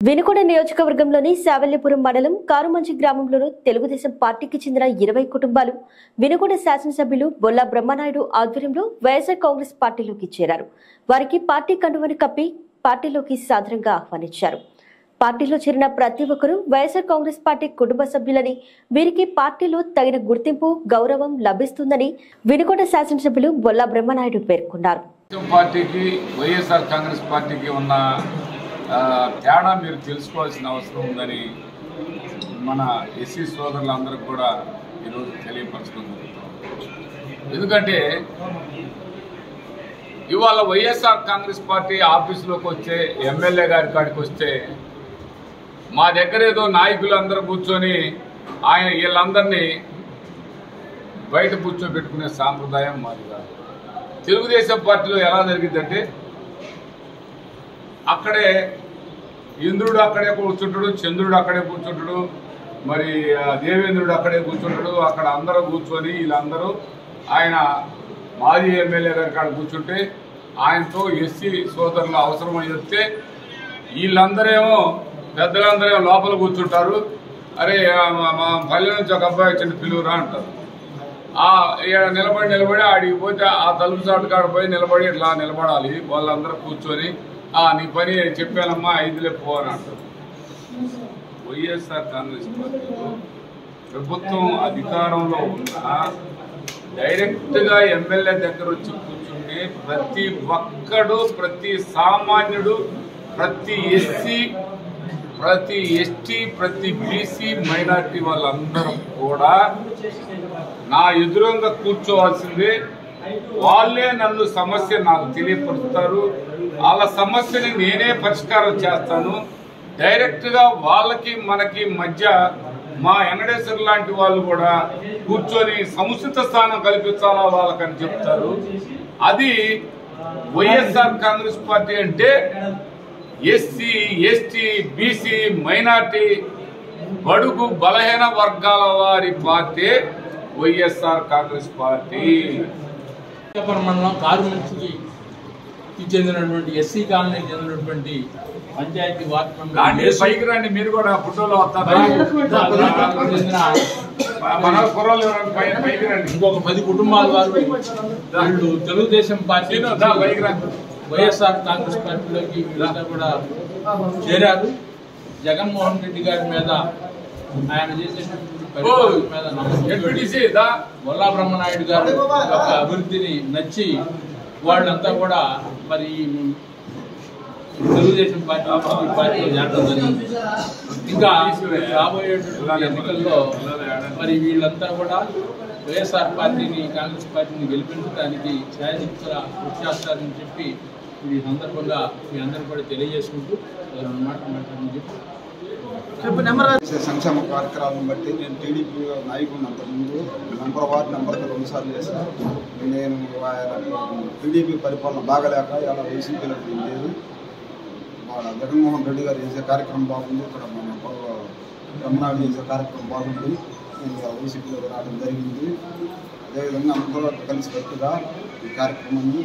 వినుకొండ నియోజకవర్గంలోని శావల్యపురం మండలం కారుమంచి గ్రామంలోని తెలుగుదేశం పార్టీకి చెందిన 20 కుటుంబాలు వినుకొండ శాసనసభ్యులు బొల్లా బ్రహ్మనాయుడు ఆధ్వర్యంలో వైఎస్ఆర్ కాంగ్రెస్ పార్టీలోకి చేరారు. వారికి పార్టీ కండువను కప్పి పార్టీలోకి సాదరంగా ఆహ్వానించారు. పార్టీలో చేరిన ప్రతి ఒక్కరూ వైఎస్ఆర్ కాంగ్రెస్ పార్టీ కుటుంబ సభ్యులని, వీరికి పార్టీలో తగిన గుర్తింపు, గౌరవం లభిస్తుందని వినుకొండ శాసనసభ్యులు బొల్లా బ్రహ్మనాయుడు పేర్కొన్నారు. పార్టీకి వైఎస్ఆర్ కాంగ్రెస్ పార్టీకి ఉన్న తేడా మీరు తెలుసుకోవాల్సిన అవసరం ఉందని మన ఎస్సీ సోదరులందరూ కూడా ఈరోజు తెలియపరచడం జరుగుతుంది. ఎందుకంటే ఇవాళ వైఎస్ఆర్ కాంగ్రెస్ పార్టీ ఆఫీసులోకి వచ్చే ఎమ్మెల్యే గారి కాడికి వస్తే మా దగ్గర ఏదో నాయకులందరూ కూర్చొని ఆయన వీళ్ళందరినీ బయట కూర్చోబెట్టుకునే సాంప్రదాయం మాది కాదు. తెలుగుదేశం పార్టీలో ఎలా జరిగిందంటే అక్కడే ఇంద్రుడు అక్కడే కూర్చుంటాడు, చంద్రుడు అక్కడే కూర్చుంటాడు, మరి దేవేంద్రుడు అక్కడే కూర్చుంటాడు. అక్కడ అందరూ కూర్చొని వీళ్ళందరూ ఆయన మాజీ ఎమ్మెల్యే గారి కాడ కూర్చుంటే ఆయనతో ఎస్సీ సోదరులు అవసరమని చెప్తే వీళ్ళందరేమో పెద్దలందరేమో లోపల కూర్చుంటారు. అరే మా పల్లె నుంచి ఒక అబ్బాయి వచ్చిన పిలువురా అంటారు. నిలబడి ఆడికి పోతే ఆ తలుపు చాటు కాడ పోయి నిలబడి ఇట్లా నిలబడాలి. వాళ్ళందరూ కూర్చొని నీ పని చెప్పానమ్మా 5 పోని అంటారు. వైఎస్ఆర్ కాంగ్రెస్ పార్టీలో ప్రభుత్వం అధికారంలో ఉన్న డైరెక్ట్గా ఎమ్మెల్యే దగ్గర వచ్చి కూర్చుంటే ప్రతి ఒక్కడు, ప్రతి సామాన్యుడు, ప్రతి ఎస్సీ, ప్రతి ఎస్టీ, ప్రతి బీసీ, మైనార్టీ వాళ్ళందరూ కూడా నా ఎదురుగా కూర్చోవాల్సిందే. వాళ్ళే నన్ను సమస్య నాకు తెలియపరుస్తారు. వాళ్ళ సమస్యని నేనే పరిష్కారం చేస్తాను. డైరెక్ట్గా వాళ్ళకి మనకి మధ్య మా వెంకటేశ్వర లాంటి వాళ్ళు కూడా కూర్చొని సముచిత స్థానం కల్పించాలా వాళ్ళకని చెప్తారు. అది వైఎస్ఆర్ కాంగ్రెస్ పార్టీ అంటే ఎస్సీ, ఎస్టీ, బీసీ, మైనార్టీ, బడుగు బలహీన వర్గాల వారి పార్టీ వైఎస్ఆర్ కాంగ్రెస్ పార్టీ. మండలం కారుమంచికి చెందినటువంటి ఎస్సీ కాలనీకి చెందినటువంటి పంచాయతీ వార్డు మెంబర్ పైకి రండి, మీరు కూడా ఫోటోలో ఇంకొక 10 కుటుంబాల వారు వీళ్ళు తెలుగుదేశం పార్టీ వైఎస్ఆర్ కాంగ్రెస్ పార్టీలోకి వీళ్ళంతా కూడా చేరారు. జగన్మోహన్ రెడ్డి గారి మీద, ఆయన చేసేటువంటి మీద నమ్మకం, బొల్లా బ్రహ్మనాయుడు గారి యొక్క అభివృద్ధిని నచ్చి వాళ్ళంతా కూడా మరి తెలుగుదేశం పార్టీలో చేరడం జరిగింది. ఇంకా రాబోయేటువంటి ఎన్నికల్లో మరి వీళ్ళంతా కూడా వైఎస్ఆర్ పార్టీని, కాంగ్రెస్ పార్టీని గెలిపించడానికి ఛాయశక్తుల కృషి చేస్తారని చెప్పి ఈ సందర్భంగా మీ అందరూ కూడా తెలియజేసుకుంటూ మాట్లాడమని చెప్పి సంక్షేమ కార్యక్రమాలను బట్టి నేను టీడీపీ నాయకుడిని అంతకుముందు వార్డు నెంబర్కి 2 సార్లు చేశాను. నేను టీడీపీ పరిపాలన బాగలేక ఇలా వైసీపీలోకి వెళ్ళేది. జగన్మోహన్ రెడ్డి గారు చేసే కార్యక్రమం బాగుంది, ఇక్కడ మన బ్రహ్మనాయుడు చేసే కార్యక్రమం బాగుంది, నేను వైసీపీలోకి రావడం జరిగింది. అదేవిధంగా అందరూ కలిసికట్టుగా ఈ కార్యక్రమాన్ని